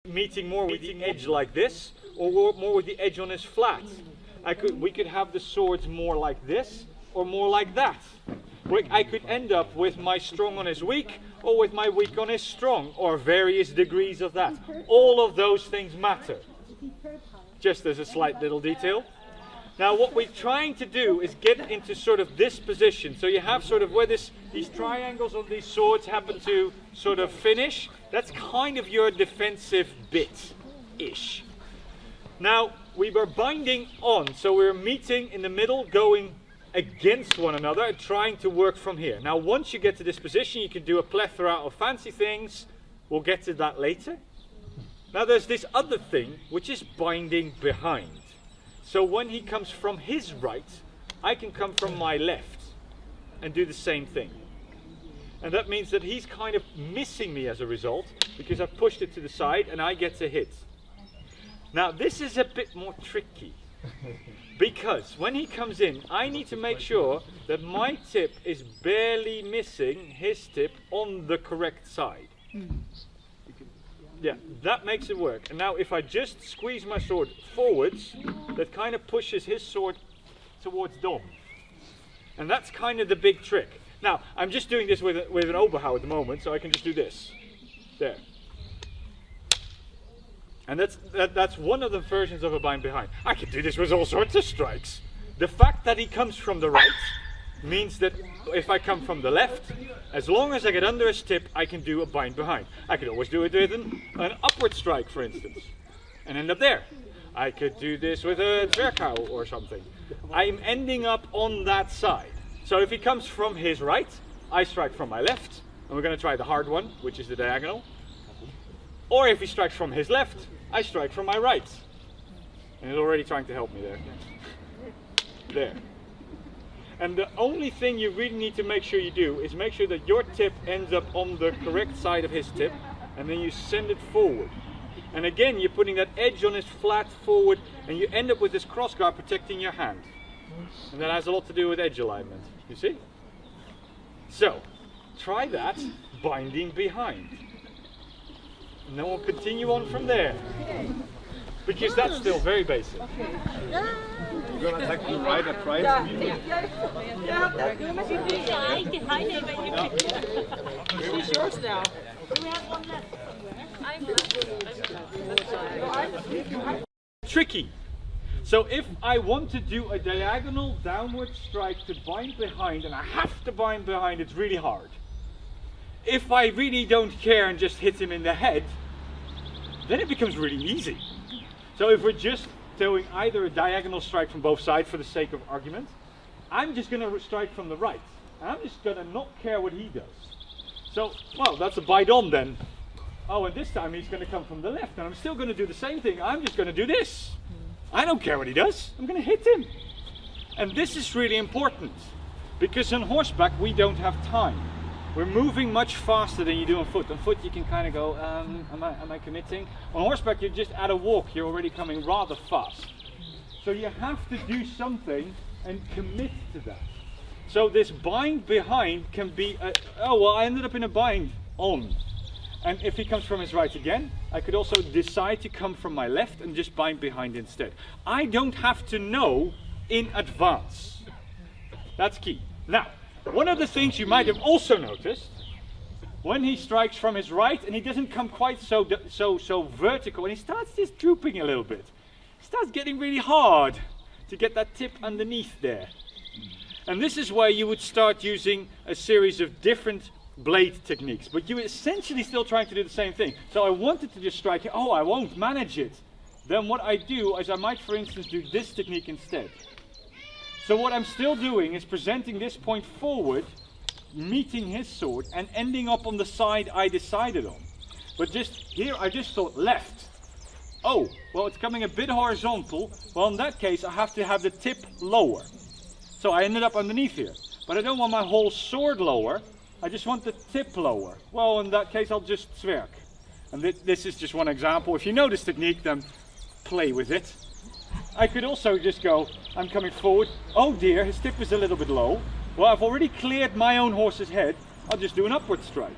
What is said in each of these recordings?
Meeting more with the edge like this, or more with the edge on his flat. We could have the swords more like this, or more like that. I could end up with my strong on his weak, or with my weak on his strong, or various degrees of that. All of those things matter. Just as a slight little detail. Now what we're trying to do is get into sort of this position. So you have sort of where these triangles on these swords happen to sort of finish. That's kind of your defensive bit-ish. Now we were binding on, so we're meeting in the middle, going against one another and trying to work from here. Now once you get to this position, you can do a plethora of fancy things. We'll get to that later. Now there's this other thing, which is binding behind. So when he comes from his right, I can come from my left and do the same thing. And that means that he's kind of missing me as a result, because I've pushed it to the side and I get to hit. Now this is a bit more tricky, because when he comes in, I need to make sure that my tip is barely missing his tip on the correct side. Yeah, that makes it work. And now if I just squeeze my sword forwards, that kind of pushes his sword towards Dom. And that's kind of the big trick. Now, I'm just doing this with an Oberhau at the moment, so I can just do this. There. And that's one of the versions of a bind behind. I can do this with all sorts of strikes. The fact that he comes from the right means that if I come from the left, as long as I get under his tip, I can do a bind behind. I could always do it with an upward strike, for instance, and end up there. I could do this with a Zwerkhau or something. I'm ending up on that side. So if he comes from his right, I strike from my left, and we're going to try the hard one, which is the diagonal. Or if he strikes from his left, I strike from my right. And he's already trying to help me there. There. And the only thing you really need to make sure you do is make sure that your tip ends up on the correct side of his tip, and then you send it forward. And again, you're putting that edge on his flat forward, and you end up with this crossguard protecting your hand. And that has a lot to do with edge alignment, you see? So, try that, binding behind. And then we'll continue on from there. Because that's still very basic. You're going to attack the right at right? She's yours now. Tricky. So if I want to do a diagonal downward strike to bind behind, and I have to bind behind, it's really hard. If I really don't care and just hit him in the head, then it becomes really easy. So if we're just doing either a diagonal strike from both sides for the sake of argument, I'm just going to strike from the right. And I'm just going to not care what he does. So, well, that's a bite on then. Oh, and this time he's going to come from the left, and I'm still going to do the same thing. I'm just going to do this. I don't care what he does. I'm going to hit him. And this is really important, because on horseback we don't have time. We're moving much faster than you do on foot. On foot you can kind of go, am I committing? On horseback you're just at a walk, you're already coming rather fast. So you have to do something and commit to that. So this bind behind can be, oh well, I ended up in a bind on. And if he comes from his right again, I could also decide to come from my left and just bind behind instead. I don't have to know in advance. That's key. Now, one of the things you might have also noticed, when he strikes from his right and he doesn't come quite so vertical, and he starts just drooping a little bit, it starts getting really hard to get that tip underneath there. And this is where you would start using a series of different blade techniques, but you're essentially still trying to do the same thing. So I wanted to just strike it, oh, I won't manage it. Then what I do is I might, for instance, do this technique instead. So what I'm still doing is presenting this point forward, meeting his sword, and ending up on the side I decided on. But just here I just thought left. Oh, well, it's coming a bit horizontal. Well, in that case I have to have the tip lower. So I ended up underneath here. But I don't want my whole sword lower. I just want the tip lower. Well, in that case I'll just zwerk. And this is just one example. If you know this technique, then play with it. I could also just go, I'm coming forward. Oh dear, his tip is a little bit low. Well, I've already cleared my own horse's head. I'll just do an upward strike,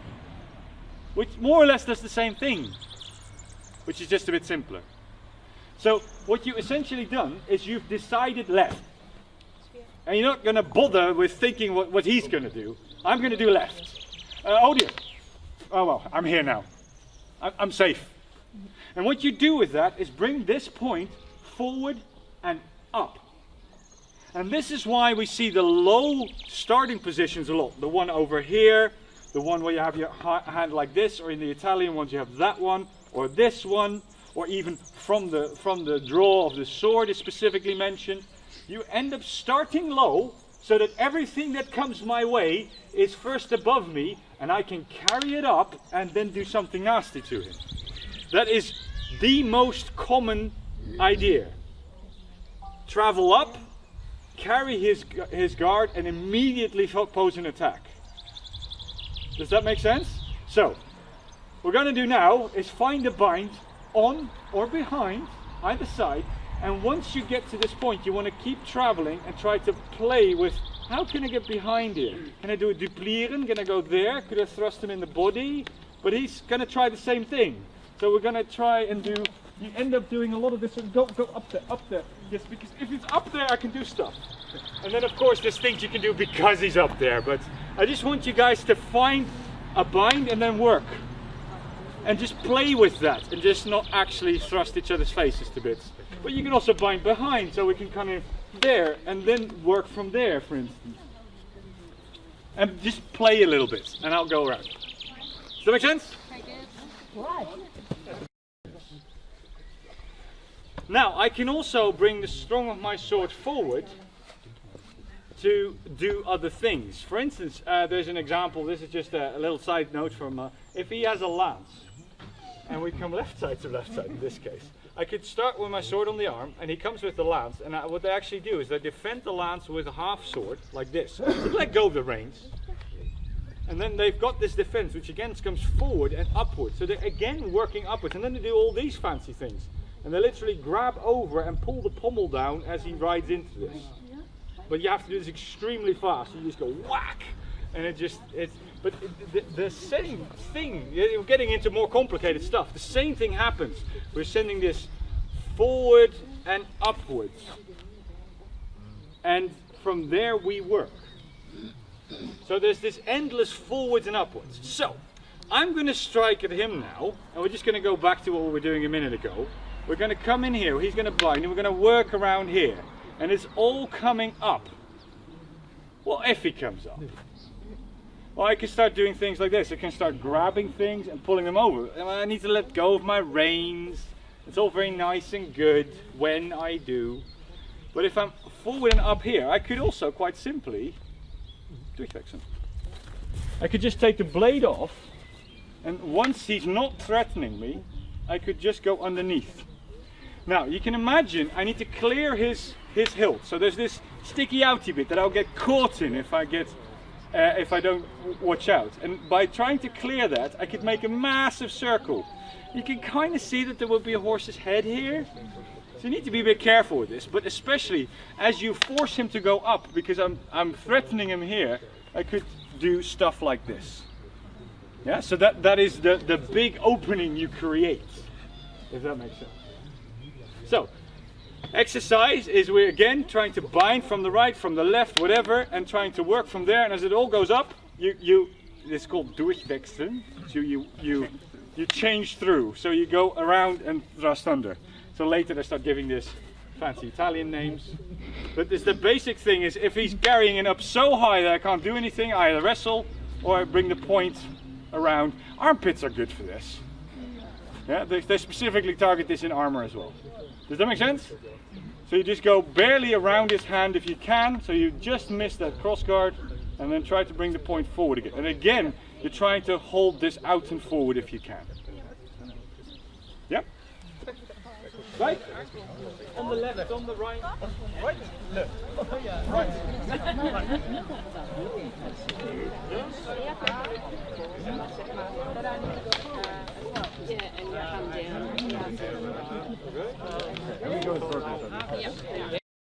which more or less does the same thing. which is just a bit simpler. So what you essentially done is you've decided left. And you're not going to bother with thinking what he's going to do. I'm going to do left. Oh dear. Oh well, I'm here now. I'm safe. And what you do with that is bring this point forward and up. And this is why we see the low starting positions a lot. The one over here, the one where you have your hand like this, or in the Italian ones you have that one, or this one, or even from the draw of the sword is specifically mentioned. You end up starting low so that everything that comes my way is first above me, and I can carry it up and then do something nasty to him. That is the most common idea. Travel up, carry his guard, and immediately pose an attack. Does that make sense? So, what we're going to do now is find a bind on or behind either side, and once you get to this point you want to keep traveling and try to play with how can I get behind here? Can I do a duplieren? Can I go there? Could I thrust him in the body? But he's going to try the same thing. So we're going to try and do, you end up doing a lot of this, go up there, just because if it's up there I can do stuff. And then of course there's things you can do because he's up there, but I just want you guys to find a bind and then work. And just play with that and just not actually thrust each other's faces to bits. But you can also bind behind, so we can kind of there and then work from there, for instance. And just play a little bit and I'll go around. Does that make sense? Now I can also bring the strong of my sword forward to do other things. For instance, there's an example, this is just a little side note from, if he has a lance, and we come left side to left side in this case, I could start with my sword on the arm, and he comes with the lance, and what they actually do is they defend the lance with a half sword, like this. So let go of the reins, and then they've got this defense, which again comes forward and upward. So they're again working upwards, and then they do all these fancy things. And they literally grab over and pull the pommel down as he rides into this. But you have to do this extremely fast. You just go whack, and but the same thing, you're getting into more complicated stuff. The same thing happens. We're sending this forward and upwards. And from there we work. So there's this endless forwards and upwards. So, I'm going to strike at him now, and we're just going to go back to what we were doing a minute ago. We're going to come in here, he's going to bind, and we're going to work around here. And it's all coming up. Well, if he comes up. Well, I can start doing things like this. I can start grabbing things and pulling them over. And I need to let go of my reins. It's all very nice and good when I do. But if I'm forward and up here, I could also quite simply I could just take the blade off, and once he's not threatening me, I could just go underneath. Now, you can imagine I need to clear his hilt. So there's this sticky outy bit that I'll get caught in if I don't watch out. And by trying to clear that, I could make a massive circle. You can kind of see that there will be a horse's head here. So you need to be a bit careful with this, but especially as you force him to go up, because I'm threatening him here, I could do stuff like this. Yeah, so that is the big opening you create, if that makes sense. So, exercise is we're again trying to bind from the right, from the left, whatever, and trying to work from there, and as it all goes up, it's called durchwechseln, so you change through, so you go around and thrust under. So later they start giving this fancy Italian names. But the basic thing is, if he's carrying it up so high that I can't do anything, I either wrestle or I bring the point around. Armpits are good for this. Yeah, they specifically target this in armor as well. Does that make sense? So you just go barely around his hand if you can, so you just miss that cross guard, and then try to bring the point forward again. And again, you're trying to hold this out and forward if you can. Yeah? Right? On the left, on the right. Right? Left. Right.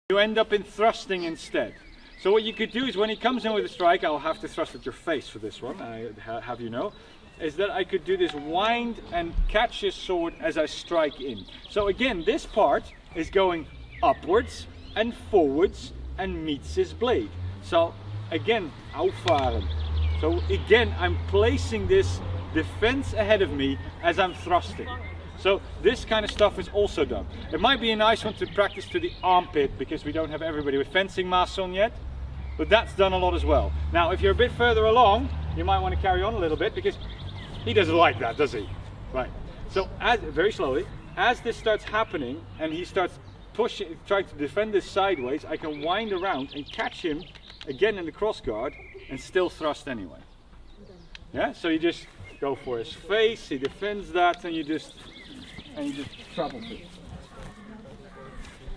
You end up in thrusting instead. So what you could do is when he comes in with a strike, I'll have to thrust at your face for this one, I have you know. is that I could do this wind and catch his sword as I strike in. So again, this part is going upwards and forwards and meets his blade. So again, auffahren. So again, I'm placing this defense ahead of me as I'm thrusting. So this kind of stuff is also done. It might be a nice one to practice to the armpit because we don't have everybody with fencing masks on yet, but that's done a lot as well. Now, if you're a bit further along, you might want to carry on a little bit because he doesn't like that, does he? Right. So as very slowly, as this starts happening and he starts pushing, trying to defend this sideways, I can wind around and catch him again in the cross guard and still thrust anyway. Yeah. So you just go for his face. He defends that, and you just travel through.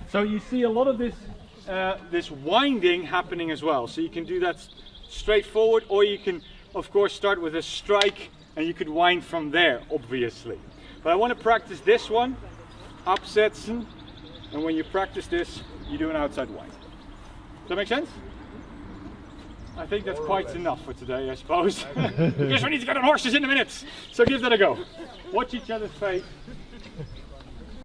So you see a lot of this this winding happening as well. So you can do that straightforward, or you can of course start with a strike and you could wind from there, obviously. But I want to practice this one, absetzen, and when you practice this, you do an outside wind. Does that make sense? I think that's quite enough for today, I suppose. Because we need to get on horses in a minute. So give that a go. Watch each other's face.